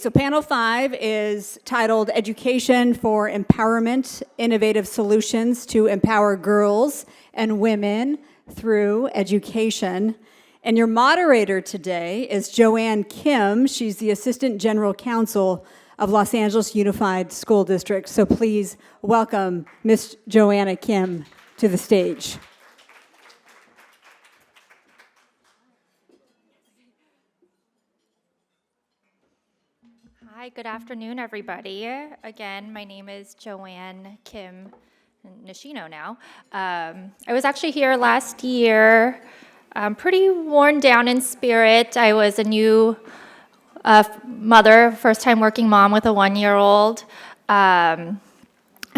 So panel 5 is titled Education for Empowerment, Innovative Solutions to Empower Girls and Women Through Education. And your moderator today is Joanne Kim. She's the Assistant General Counsel of Los Angeles Unified School District. So please welcome Miss Joanna Kim to the stage. Hi, good afternoon, everybody. Again, my name is Joanne Kim Nishino now. I was actually here last year, pretty worn down in spirit. I was a new mother, first-time working mom with a 1-year-old. And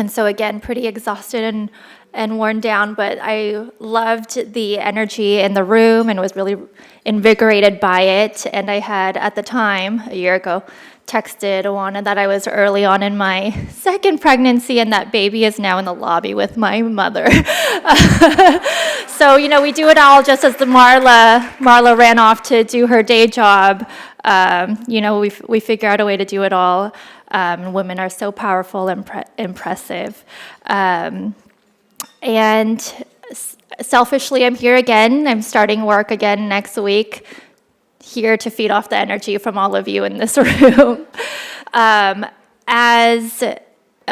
so again, pretty exhausted and worn down, but I loved the energy in the room and was really invigorated by it. And I had, at the time, a year ago, texted Awana that I was early on in my second pregnancy and that baby is now in the lobby with my mother. So, we do it all just as Marla ran off to do her day job. We figure out a way to do it all. Women are so powerful and impressive. And selfishly, I'm here again. I'm starting work again next week, here to feed off the energy from all of you in this room.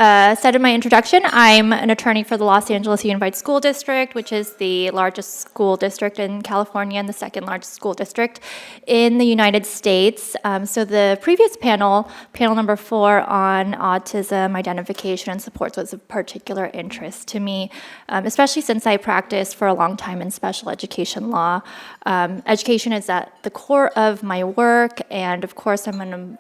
As said in my introduction, I'm an attorney for the Los Angeles Unified School District, which is the largest school district in California and the second largest school district in the United States. So the previous panel number 4 on autism identification and supports, was of particular interest to me, especially since I practiced for a long time in special education law. Education is at the core of my work, and of course I'm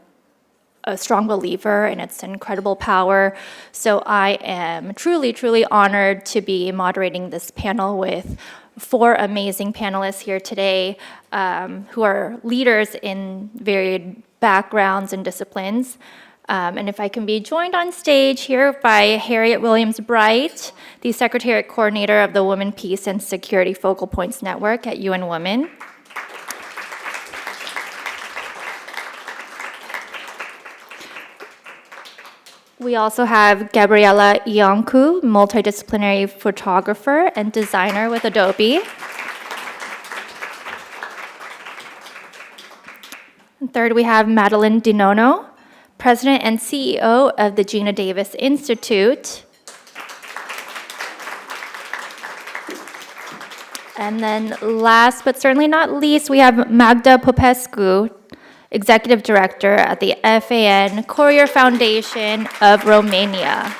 a strong believer in its incredible power. So I am truly, truly honored to be moderating this panel with 4 amazing panelists here today who are leaders in varied backgrounds and disciplines. And if I can be joined on stage here by Harriet Williams Bright, the Secretariat Coordinator of the Women, Peace, and Security Focal Points Network at UN Women. We also have Gabriela Iancu, multidisciplinary photographer and designer with Adobe. And third, we have Madeline DiNonno, President and CEO of the Gina Davis Institute. And then last but certainly not least, we have Magda Popescu, Executive Director at the FAN Courier Foundation of Romania.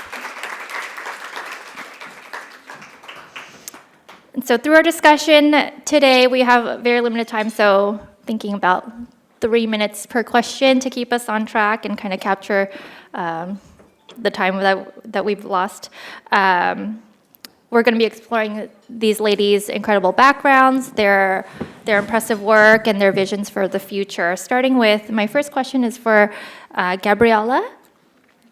And so through our discussion today, we have very limited time, so thinking about 3 minutes per question to keep us on track and kind of capture the time that we've lost. We're going to be exploring these ladies' incredible backgrounds, their impressive work, and their visions for the future. Starting with, my first question is for Gabriela.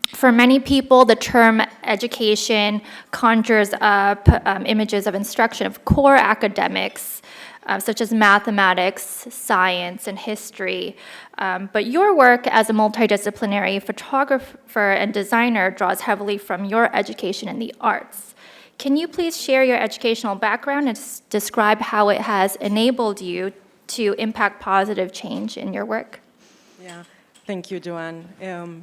For many people, the term education conjures up images of instruction of core academics, such as mathematics, science, and history. But your work as a multidisciplinary photographer and designer draws heavily from your education in the arts. Can you please share your educational background and describe how it has enabled you to impact positive change in your work? Yeah, thank you, Joanne.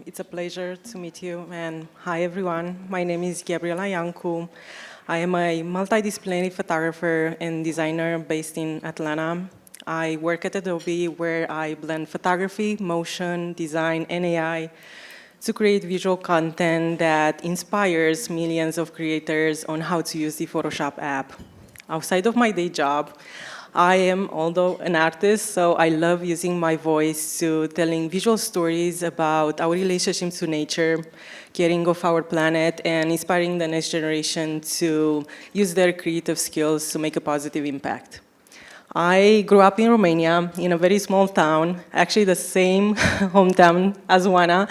It's a pleasure to meet you. And hi, everyone. My name is Gabriela Iancu. I am a multidisciplinary photographer and designer based in Atlanta. I work at Adobe, where I blend photography, motion, design, and AI to create visual content that inspires millions of creators on how to use the Photoshop app. Outside of my day job, I am also an artist, so I love using my voice to telling visual stories about our relationship to nature, caring of our planet, and inspiring the next generation to use their creative skills to make a positive impact. I grew up in Romania, in a very small town, actually the same hometown as Oana,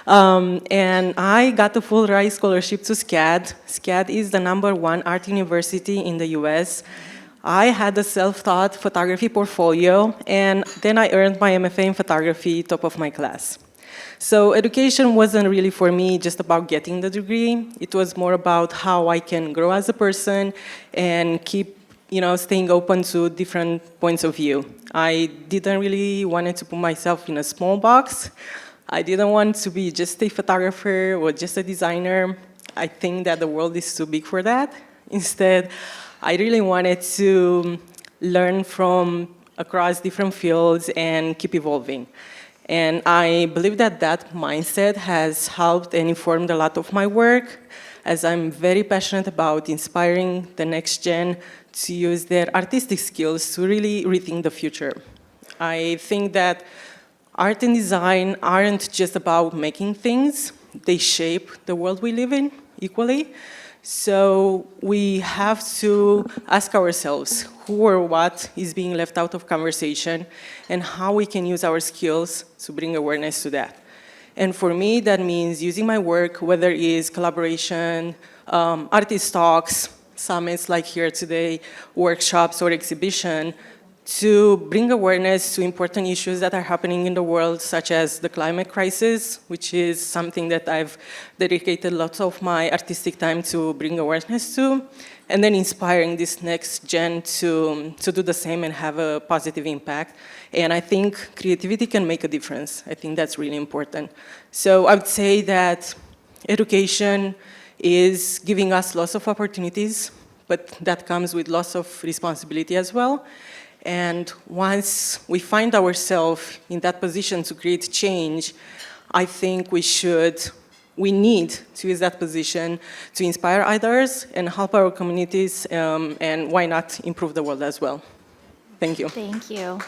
and I got a full ride scholarship to SCAD. SCAD is the #1 art university in the US. I had a self-taught photography portfolio, and then I earned my MFA in photography, top of my class. So education wasn't really for me just about getting the degree. It was more about how I can grow as a person and keep, staying open to different points of view. I didn't really want to put myself in a small box. I didn't want to be just a photographer or just a designer. I think that the world is too big for that. Instead, I really wanted to learn from across different fields and keep evolving. And I believe that that mindset has helped and informed a lot of my work, as I'm very passionate about inspiring the next gen to use their artistic skills to really rethink the future. I think that art and design aren't just about making things, they shape the world we live in equally. So we have to ask ourselves who or what is being left out of conversation and how we can use our skills to bring awareness to that. And for me, that means using my work, whether it is collaboration, artist talks, summits like here today, workshops or exhibition, to bring awareness to important issues that are happening in the world, such as the climate crisis, which is something that I've dedicated lots of my artistic time to bring awareness to, and then inspiring this next gen to do the same and have a positive impact. And I think creativity can make a difference. I think that's really important. So I would say that education is giving us lots of opportunities, but that comes with lots of responsibility as well. And once we find ourselves in that position to create change, I think we need to use that position to inspire others and help our communities, and why not improve the world as well. Thank you. Thank you.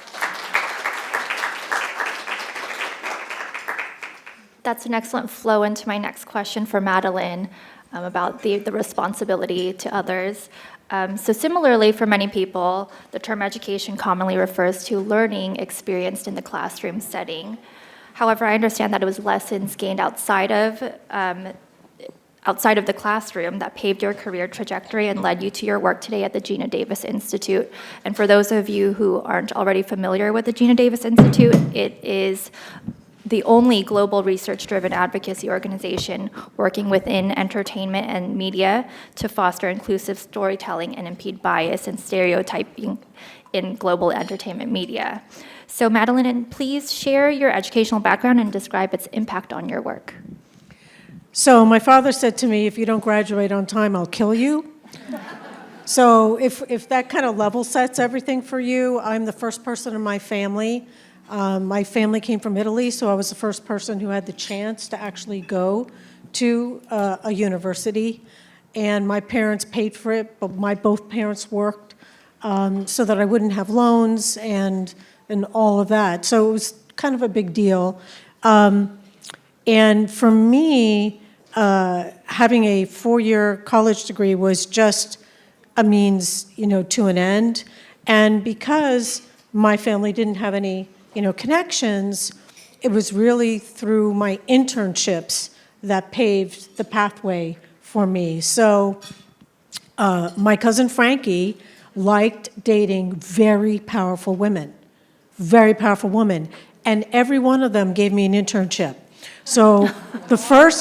That's an excellent flow into my next question for Madeline about the responsibility to others. So similarly, for many people, the term education commonly refers to learning experienced in the classroom setting. However, I understand that it was lessons gained outside of the classroom that paved your career trajectory and led you to your work today at the Gina Davis Institute. And for those of you who aren't already familiar with the Gina Davis Institute, it is the only global research-driven advocacy organization working within entertainment and media to foster inclusive storytelling and impede bias and stereotyping in global entertainment media. So Madeline, please share your educational background and describe its impact on your work. So my father said to me, if you don't graduate on time, I'll kill you. So if that kind of level sets everything for you, I'm the first person in my family. My family came from Italy, so I was the first person who had the chance to actually go to a university. And my parents paid for it, but both parents worked so that I wouldn't have loans and all of that. So it was kind of a big deal. And for me, having a four-year college degree was just a means, to an end. And because my family didn't have any connections, it was really through my internships that paved the pathway for me. So my cousin Frankie liked dating very powerful women, and every one of them gave me an internship. So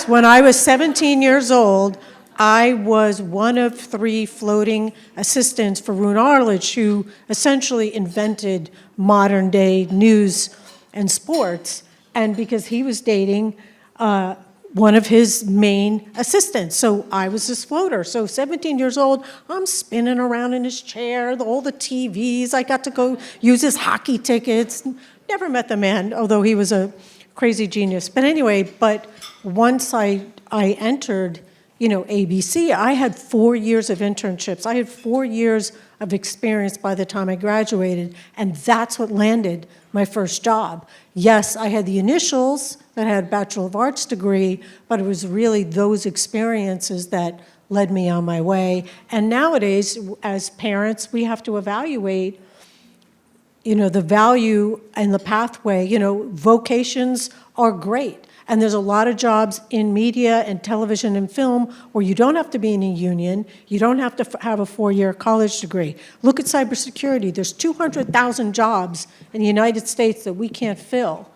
when I was 17 years old, I was one of 3 floating assistants for Roone Arledge, who essentially invented modern-day news and sports, and because he was dating one of his main assistants. So I was his floater. So 17 years old, I'm spinning around in his chair, all the TVs. I got to go use his hockey tickets. Never met the man, although he was a crazy genius. But anyway, once I entered ABC, I had 4 years of internships. I had 4 years of experience by the time I graduated, and that's what landed my first job. Yes, I had the initials that I had a Bachelor of Arts degree, but it was really those experiences that led me on my way. And nowadays, as parents, we have to evaluate the value and the pathway. Vocations are great. And there's a lot of jobs in media and television and film where you don't have to be in a union, you don't have to have a 4-year college degree. Look at cybersecurity. There's 200,000 jobs in the United States that we can't fill.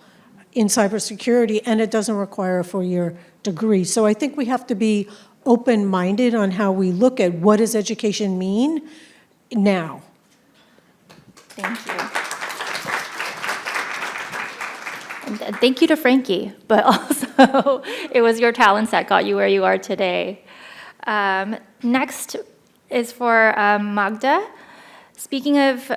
in cybersecurity, and it doesn't require a 4-year degree. So I think we have to be open-minded on how we look at what does education mean now. Thank you. And thank you to Frankie, but also it was your talents that got you where you are today. Next is for Magda. Speaking of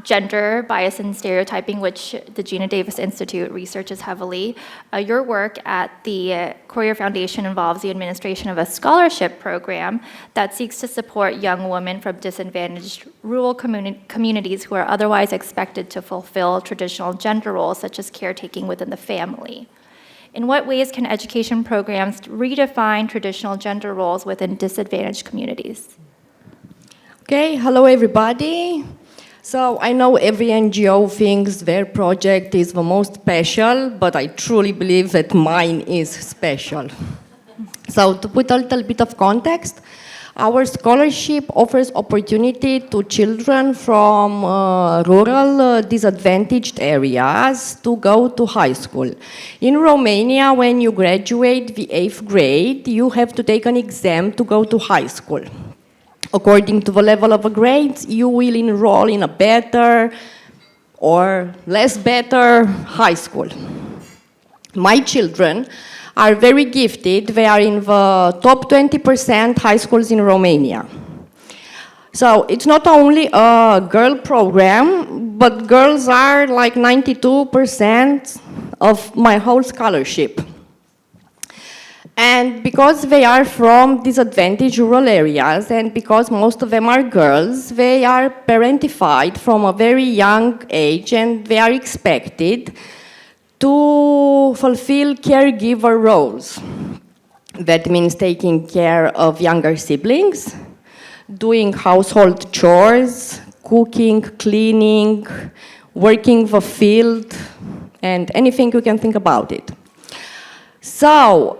gender bias and stereotyping, which the Gina Davis Institute researches heavily, your work at the Courier Foundation involves the administration of a scholarship program that seeks to support young women from disadvantaged rural communities who are otherwise expected to fulfill traditional gender roles, such as caretaking within the family. In what ways can education programs redefine traditional gender roles within disadvantaged communities? Okay, hello everybody. So I know every NGO thinks their project is the most special, but I truly believe that mine is special. So to put a little bit of context, our scholarship offers opportunity to children from rural disadvantaged areas to go to high school. In Romania, when you graduate the 8th grade, you have to take an exam to go to high school. According to the level of the grades, you will enroll in a better or less better high school. My children are very gifted. They are in the top 20% high schools in Romania. So it's not only a girl program, but girls are like 92% of my whole scholarship. And because they are from disadvantaged rural areas, and because most of them are girls, they are parentified from a very young age, and they are expected to fulfill caregiver roles. That means taking care of younger siblings, doing household chores, cooking, cleaning, working the field, and anything you can think about it. So,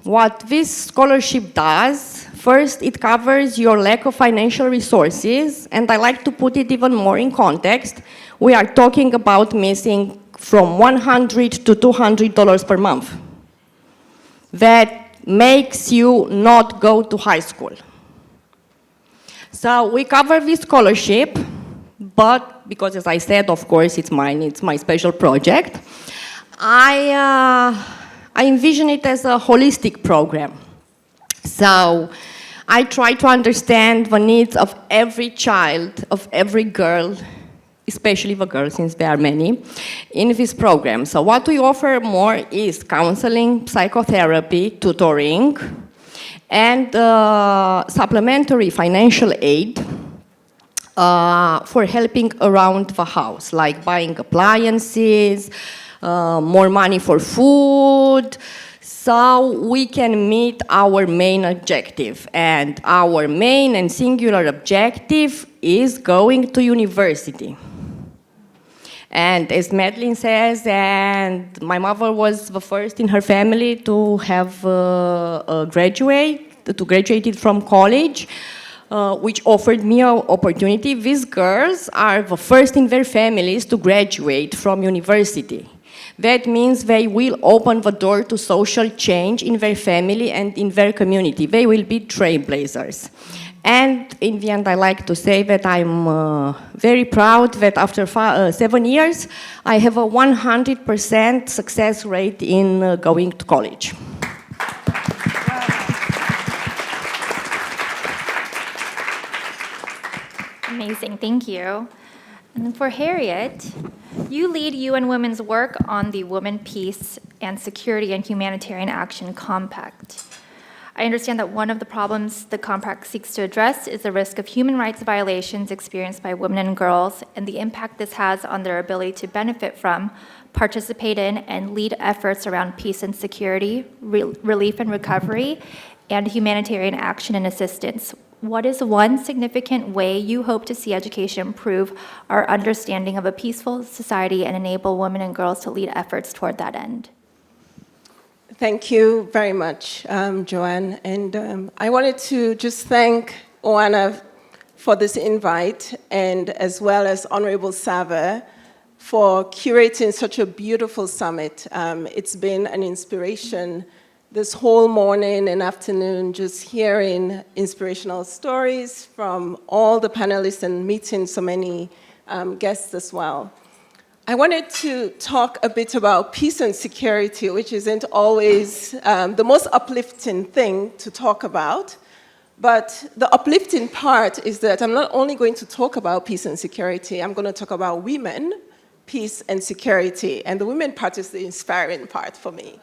what this scholarship does, first, it covers your lack of financial resources, and I like to put it even more in context. We are talking about missing from $100 to $200 per month. That makes you not go to high school. So we cover this scholarship, but because, as I said, of course, it's mine, it's my special project. I envision it as a holistic program. So I try to understand the needs of every child, of every girl, especially the girls, since there are many, in this program. So what we offer more is counseling, psychotherapy, tutoring, and supplementary financial aid for helping around the house, like buying appliances, more money for food, so we can meet our main objective. And our main and singular objective is going to university. And as Madeline says, and my mother was the first in her family to have graduated from college, which offered me an opportunity. These girls are the first in their families to graduate from university. That means they will open the door to social change in their family and in their community. They will be trailblazers. And in the end, I like to say that I'm very proud that after 7 years, I have a 100% success rate in going to college. Amazing, thank you. And then for Harriet, you lead UN Women's work on the Women, Peace, and Security and Humanitarian Action Compact. I understand that one of the problems the compact seeks to address is the risk of human rights violations experienced by women and girls, and the impact this has on their ability to benefit from, participate in, and lead efforts around peace and security, relief and recovery, and humanitarian action and assistance. What is one significant way you hope to see education improve our understanding of a peaceful society and enable women and girls to lead efforts toward that end? Thank you very much, Joanne. And I wanted to just thank Oana for this invite, and as well as Honorable Sava for curating such a beautiful summit. It's been an inspiration this whole morning and afternoon, just hearing inspirational stories from all the panelists and meeting so many guests as well. I wanted to talk a bit about peace and security, which isn't always the most uplifting thing to talk about. But the uplifting part is that I'm not only going to talk about peace and security, I'm going to talk about women, peace and security. And the women part is the inspiring part for me.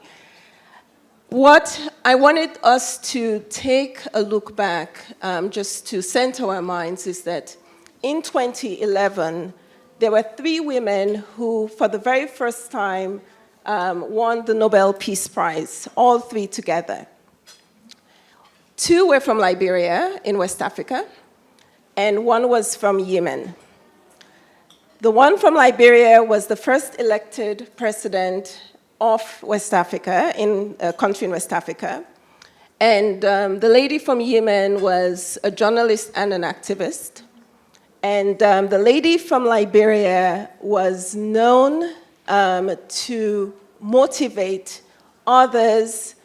What I wanted us to take a look back, just to center our minds, is that in 2011, there were 3 women who, for the very first time, won the Nobel Peace Prize, all 3 together. 2 were from Liberia in West Africa, and 1 was from Yemen. The one from Liberia was the first elected president of West Africa, in a country in West Africa. And the lady from Yemen was a journalist and an activist. And the lady from Liberia was known to motivate others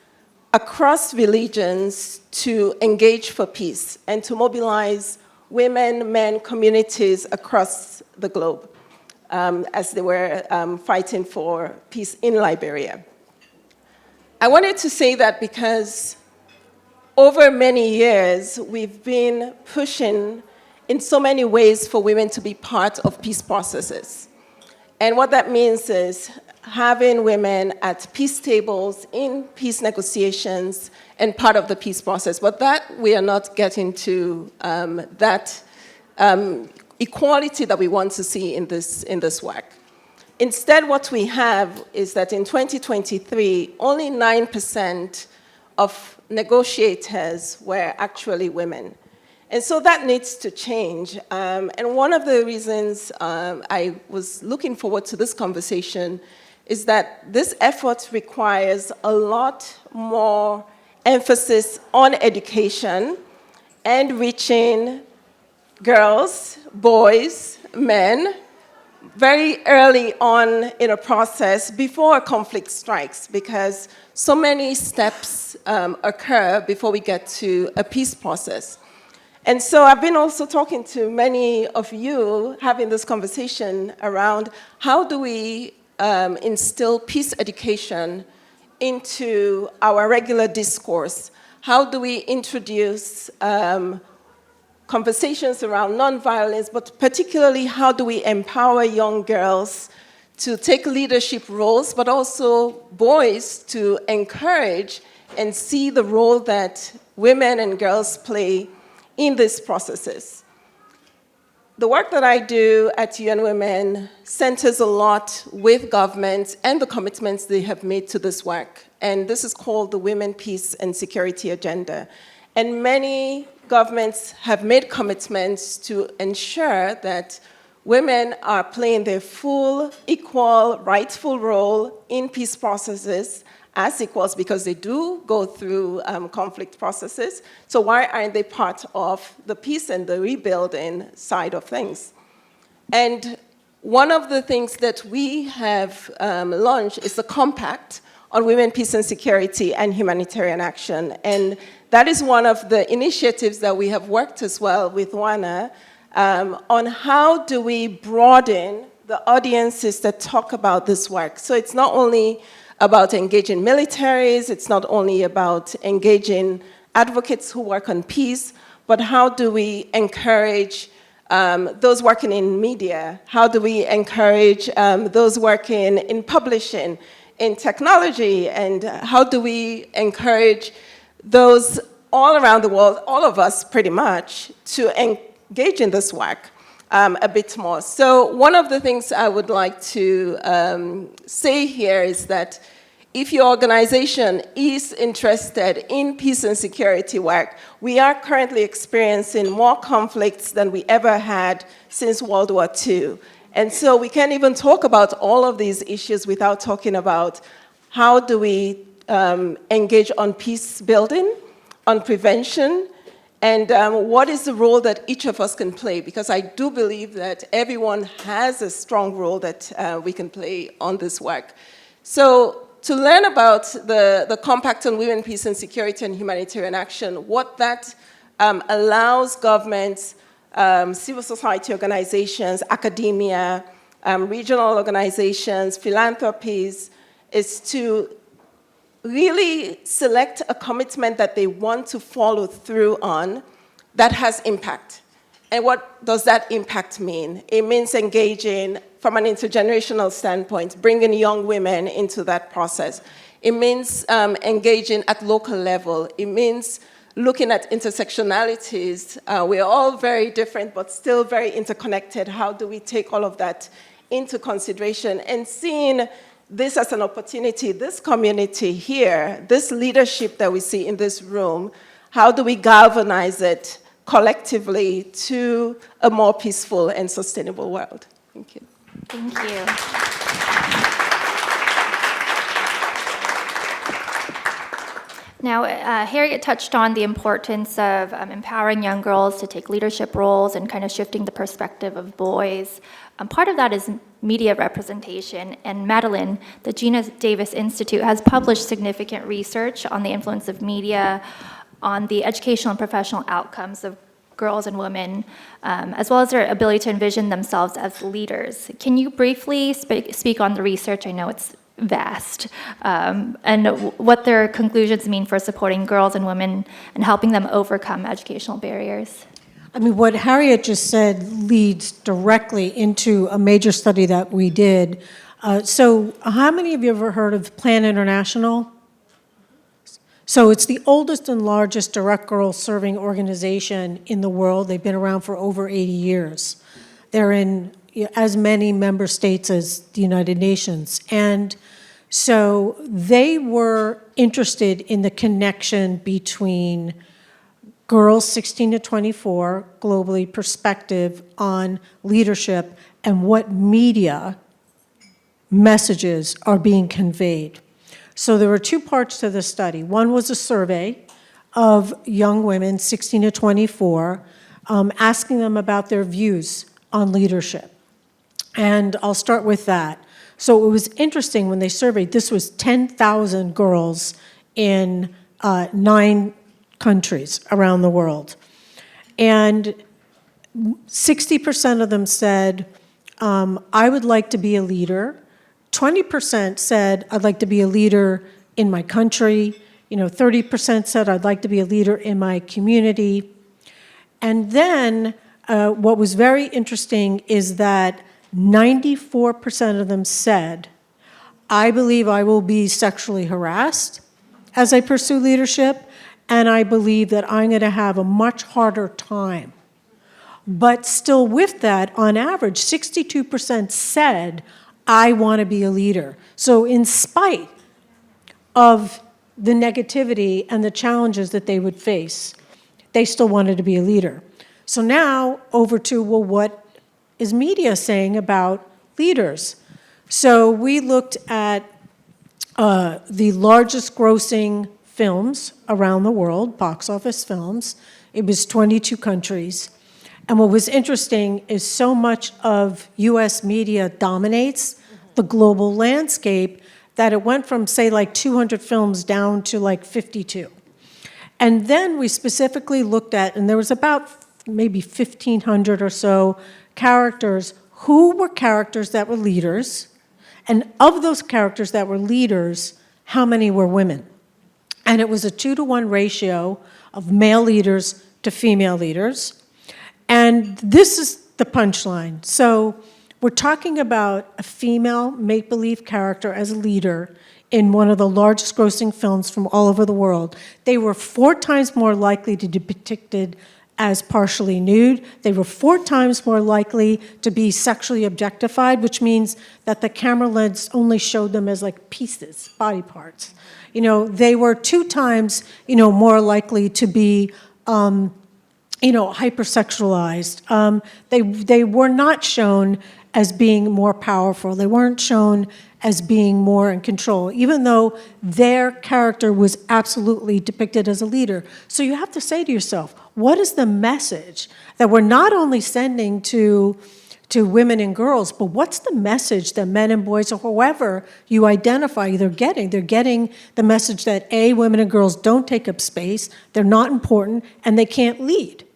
across religions to engage for peace and to mobilize women, men, communities across the globe as they were fighting for peace in Liberia. I wanted to say that because over many years, we've been pushing in so many ways for women to be part of peace processes. And what that means is having women at peace tables, in peace negotiations, and part of the peace process. But that we are not getting to that equality that we want to see in this work. Instead, what we have is that in 2023, only 9% of negotiators were actually women. And so that needs to change. And one of the reasons I was looking forward to this conversation is that this effort requires a lot more emphasis on education and reaching girls, boys, men, very early on in a process before a conflict strikes, because so many steps occur before we get to a peace process. And so I've been also talking to many of you, having this conversation around how do we instill peace education into our regular discourse? How do we introduce conversations around nonviolence, but particularly how do we empower young girls to take leadership roles, but also boys to encourage and see the role that women and girls play in these processes. The work that I do at UN Women centers a lot with governments and the commitments they have made to this work. And this is called the Women, Peace and Security Agenda. And many governments have made commitments to ensure that women are playing their full, equal, rightful role in peace processes as equals, because they do go through conflict processes. So why aren't they part of the peace and the rebuilding side of things? And one of the things that we have launched is the Compact on Women, Peace and Security and Humanitarian Action. And that is one of the initiatives that we have worked as well with WANA on how do we broaden the audiences that talk about this work. So it's not only about engaging militaries, it's not only about engaging advocates who work on peace, but how do we encourage those working in media? How do we encourage those working in publishing, in technology? And how do we encourage those all around the world, all of us pretty much, to engage in this work a bit more? So one of the things I would like to say here is that if your organization is interested in peace and security work, we are currently experiencing more conflicts than we ever had since World War II. And so we can't even talk about all of these issues without talking about how do we engage on peace building, on prevention, And what is the role that each of us can play? Because I do believe that everyone has a strong role that we can play on this work. So to learn about the Compact on Women, Peace and Security and Humanitarian Action, what that allows governments, civil society organizations, academia, regional organizations, philanthropies, is to really select a commitment that they want to follow through on that has impact. And what does that impact mean? It means engaging from an intergenerational standpoint, bringing young women into that process. It means engaging at local level. It means looking at intersectionalities. We're all very different, but still very interconnected. How do we take all of that into consideration and seeing this as an opportunity, this community here, this leadership that we see in this room, how do we galvanize it collectively to a more peaceful and sustainable world? Thank you. Thank you. Now, Harriet touched on the importance of empowering young girls to take leadership roles and kind of shifting the perspective of boys. Part of that is media representation, and Madeline, the Gina Davis Institute, has published significant research on the influence of media on the educational and professional outcomes of girls and women, as well as their ability to envision themselves as leaders. Can you briefly speak on the research? I know it's vast, and what their conclusions mean for supporting girls and women and helping them overcome educational barriers? I mean, what Harriet just said leads directly into a major study that we did. So how many of you have ever heard of Plan International? So it's the oldest and largest direct girl serving organization in the world. They've been around for over 80 years. They're in as many member states as the United Nations. And so they were interested in the connection between girls 16 to 24, globally, perspective on leadership and what media messages are being conveyed. So there were two parts to the study. One was a survey of young women, 16 to 24, asking them about their views on leadership. And I'll start with that. So it was interesting when they surveyed, this was 10,000 girls in 9 countries around the world. And 60% of them said, I would like to be a leader. 20% said, I'd like to be a leader in my country. 30% said, I'd like to be a leader in my community. And then what was very interesting is that 94% of them said, I believe I will be sexually harassed as I pursue leadership, and I believe that I'm going to have a much harder time. But still with that, on average, 62% said, I want to be a leader. So in spite of the negativity and the challenges that they would face, they still wanted to be a leader. So now over to, well, what is media saying about leaders? So we looked at the largest grossing films around the world, box office films. It was 22 countries. And what was interesting is so much of US media dominates the global landscape that it went from, say, like 200 films down to like 52. And then we specifically looked at, and there was about maybe 1,500 or so characters who were characters that were leaders, and of those characters that were leaders, how many were women? And it was a 2-to-1 ratio of male leaders to female leaders. And this is the punchline. So we're talking about a female make-believe character as a leader in one of the largest grossing films from all over the world. They were 4 times more likely to be depicted as partially nude. They were 4 times more likely to be sexually objectified, which means that the camera lens only showed them as like pieces, body parts. They were 2 times, more likely to be, hypersexualized. They were not shown as being more powerful. They weren't shown as being more in control, even though their character was absolutely depicted as a leader. So you have to say to yourself, what is the message that we're not only sending to women and girls, but what's the message that men and boys or whoever you identify they're getting? They're getting the message that A, women and girls don't take up space, they're not important, and they can't lead.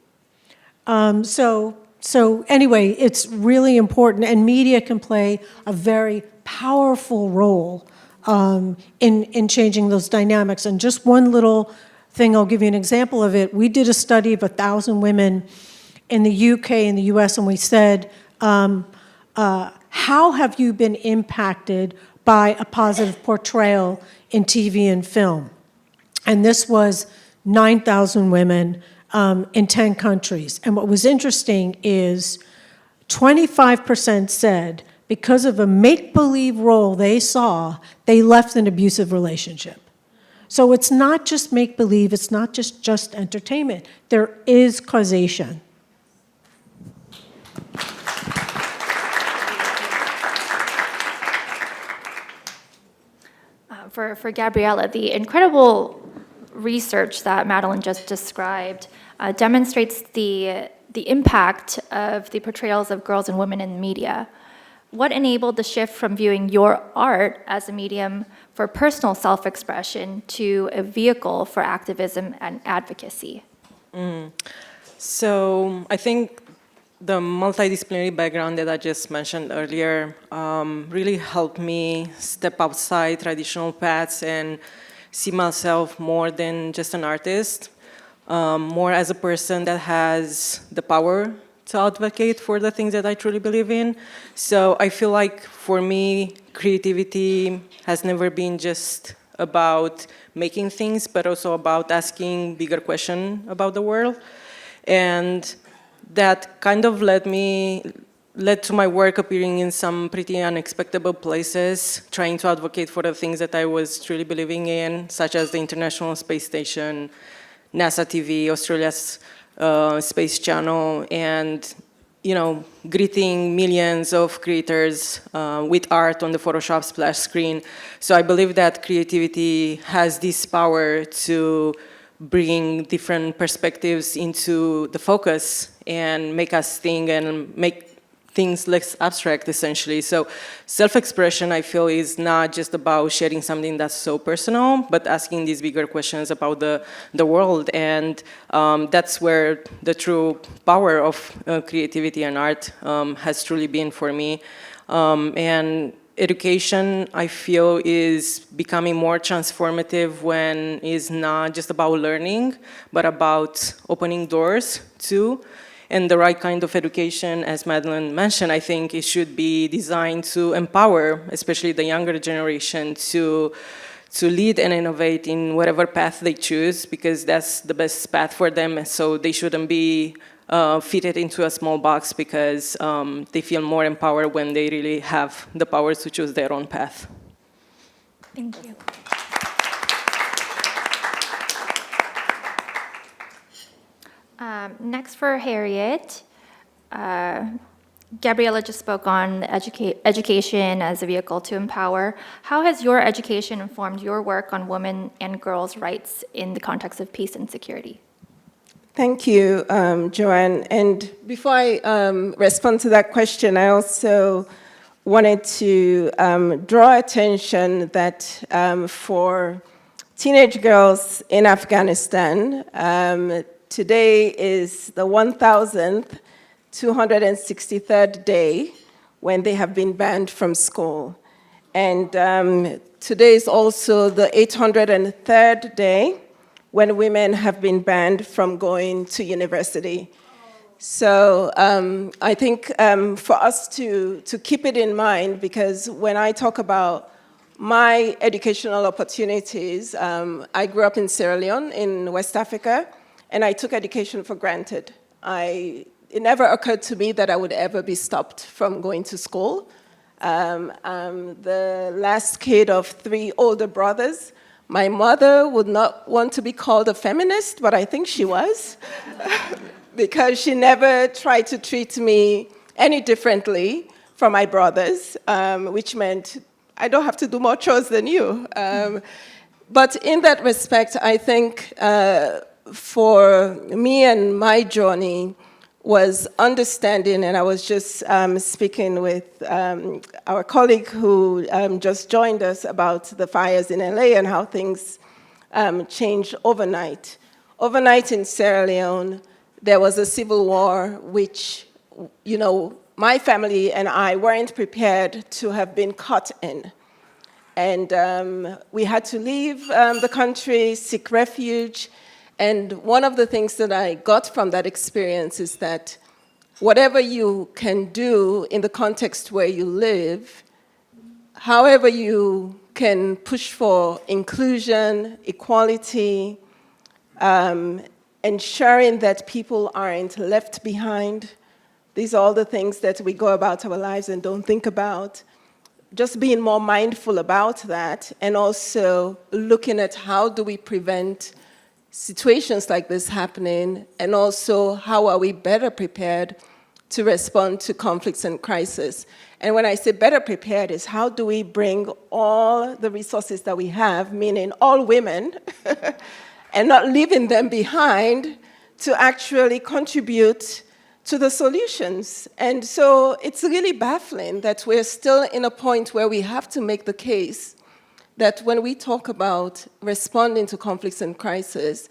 So anyway, it's really important, and media can play a very powerful role in changing those dynamics. And just one little thing, I'll give you an example of it. We did a study of 1,000 women in the UK and the US, and we said, how have you been impacted by a positive portrayal in TV and film? And this was 9,000 women in 10 countries. And what was interesting is 25% said because of a make-believe role they saw, they left an abusive relationship. So it's not just make-believe, it's not just entertainment. There is causation. For Gabriella, the incredible research that Madeline just described demonstrates the impact of the portrayals of girls and women in media. What enabled the shift from viewing your art as a medium for personal self-expression to a vehicle for activism and advocacy? So I think the multidisciplinary background that I just mentioned earlier really helped me step outside traditional paths and see myself more than just an artist, more as a person that has the power to advocate for the things that I truly believe in. So I feel like for me, creativity has never been just about making things, but also about asking bigger questions about the world. And that kind of led to my work appearing in some pretty unexpected places, trying to advocate for the things that I was truly believing in, such as the International Space Station, NASA TV, Australia's Space Channel, and greeting millions of creators with art on the Photoshop splash screen. So I believe that creativity has this power to bring different perspectives into the focus and make us think and make things less abstract, essentially. So self-expression, I feel, is not just about sharing something that's so personal, but asking these bigger questions about the world. And that's where the true power of creativity and art has truly been for me. And education, I feel, is becoming more transformative when it's not just about learning, but about opening doors too. And the right kind of education, as Madeline mentioned, I think it should be designed to empower, especially the younger generation, to lead and innovate in whatever path they choose, because that's the best path for them. So they shouldn't be fitted into a small box, because they feel more empowered when they really have the power to choose their own path. Thank you. Next for Harriet, Gabriella just spoke on education as a vehicle to empower. How has your education informed your work on women and girls' rights in the context of peace and security? Thank you, Joanne. And before I respond to that question, I also wanted to draw attention that for teenage girls in Afghanistan, today is the 1,263rd day when they have been banned from school. And today is also the 803rd day when women have been banned from going to university. So I think for us to keep it in mind, because when I talk about my educational opportunities, I grew up in Sierra Leone in West Africa, and I took education for granted. It never occurred to me that I would ever be stopped from going to school. I'm the last kid of 3 older brothers. My mother would not want to be called a feminist, but I think she was, because she never tried to treat me any differently from my brothers, which meant I don't have to do more chores than you. But in that respect, I think for me and my journey was understanding, and I was just speaking with our colleague who just joined us about the fires in LA and how things changed overnight. Overnight in Sierra Leone, there was a civil war which, you know, my family and I weren't prepared to have been caught in. And we had to leave the country, seek refuge. And one of the things that I got from that experience is that whatever you can do in the context where you live, however you can push for inclusion, equality, ensuring that people aren't left behind. These are all the things that we go about our lives and don't think about. Just being more mindful about that, and also looking at how do we prevent situations like this happening, and also how are we better prepared to respond to conflicts and crises. And when I say better prepared is how do we bring all the resources that we have, meaning all women, and not leaving them behind, to actually contribute to the solutions. And so it's really baffling that we're still in a point where we have to make the case that when we talk about responding to conflicts and crises,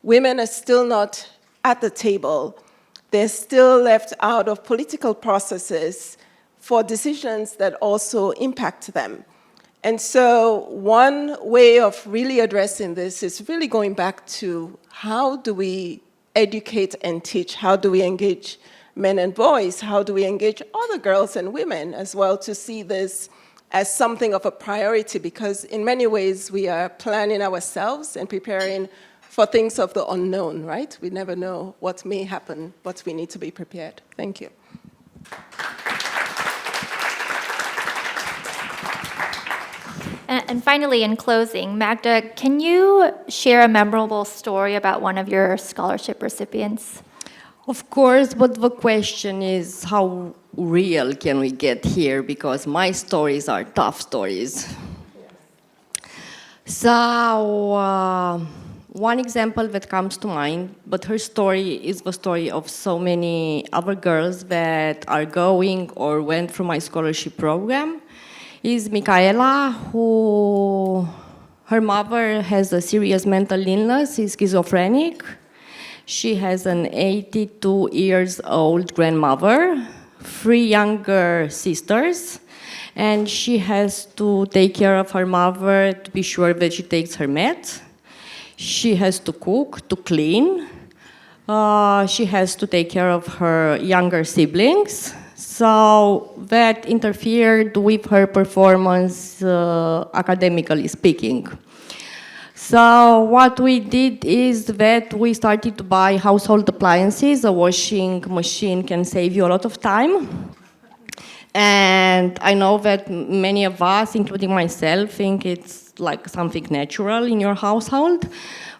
women are still not at the table. They're still left out of political processes for decisions that also impact them. And so one way of really addressing this is really going back to how do we educate and teach? How do we engage men and boys? How do we engage other girls and women as well to see this as something of a priority? Because in many ways, we are planning ourselves and preparing for things of the unknown, right? We never know what may happen, but we need to be prepared. Thank you. And finally, in closing, Magda, can you share a memorable story about one of your scholarship recipients? Of course, but the question is how real can we get here, because my stories are tough stories. So, one example that comes to mind, but her story is the story of so many other girls that are going or went through my scholarship program, is Michaela, who, her mother has a serious mental illness, is schizophrenic. She has an 82 years old grandmother, 3 younger sisters, and she has to take care of her mother to be sure that she takes her meds. She has to cook, to clean. She has to take care of her younger siblings. So that interfered with her performance, academically speaking. So what we did is that we started to buy household appliances. A washing machine can save you a lot of time. And I know that many of us, including myself, think it's like something natural in your household,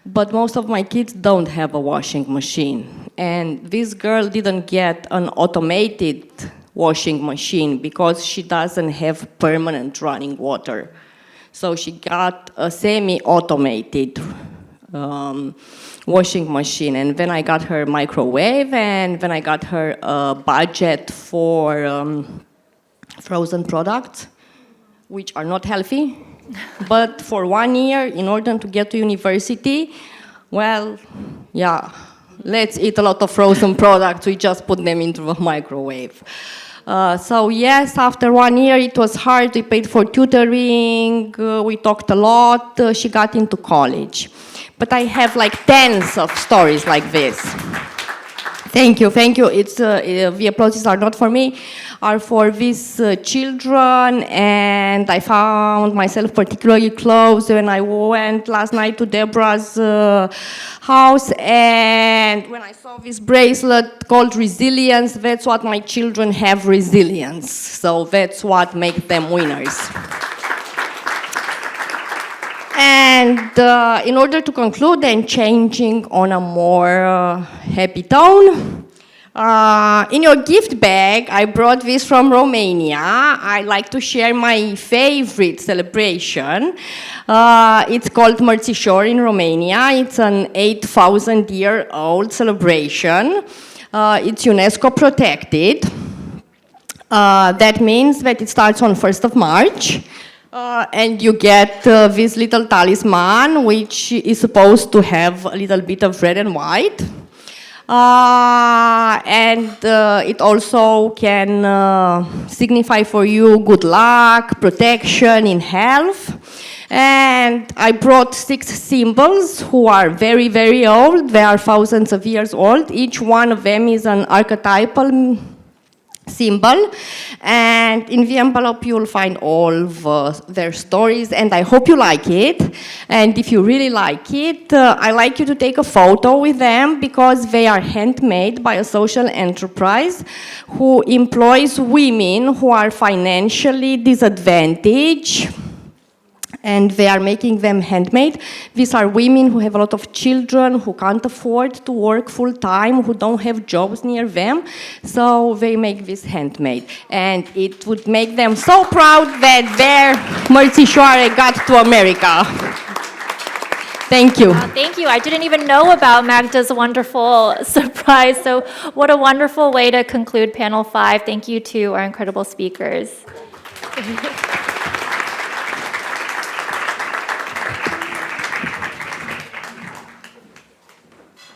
but most of my kids don't have a washing machine. And this girl didn't get an automated washing machine because she doesn't have permanent running water. So she got a semi-automated washing machine. And then I got her microwave, and then I got her a budget for frozen products, which are not healthy. But for 1 year, in order to get to university, well, yeah, let's eat a lot of frozen products. We just put them into the microwave. So yes, after 1 year, it was hard. We paid for tutoring. We talked a lot. She got into college. But I have like tens of stories like this. Thank you, thank you. It's the applauses are not for me, are for these children, and I found myself particularly close when I went last night to Deborah's house, and when I saw this bracelet called resilience, that's what my children have, resilience. So that's what makes them winners. And in order to conclude and changing on a more happy tone, In your gift bag, I brought this from Romania. I like to share my favorite celebration. It's called Mărțișor in Romania. It's an 8,000-year-old celebration. It's UNESCO protected. That means that it starts on 1st of March. And you get this little talisman, which is supposed to have a little bit of red and white. And it also can signify for you good luck, protection in health. And I brought 6 symbols who are very, very old. They are thousands of years old. Each one of them is an archetypal symbol, and in the envelope you'll find all of their stories, and I hope you like it. And if you really like it, I like you to take a photo with them, because they are handmade by a social enterprise who employs women who are financially disadvantaged, and they are making them handmade. These are women who have a lot of children, who can't afford to work full-time, who don't have jobs near them, so they make this handmade. And it would make them so proud that their mărțișoare got to America. Thank you. Thank you. I didn't even know about Magda's wonderful surprise. So what a wonderful way to conclude panel 5. Thank you to our incredible speakers.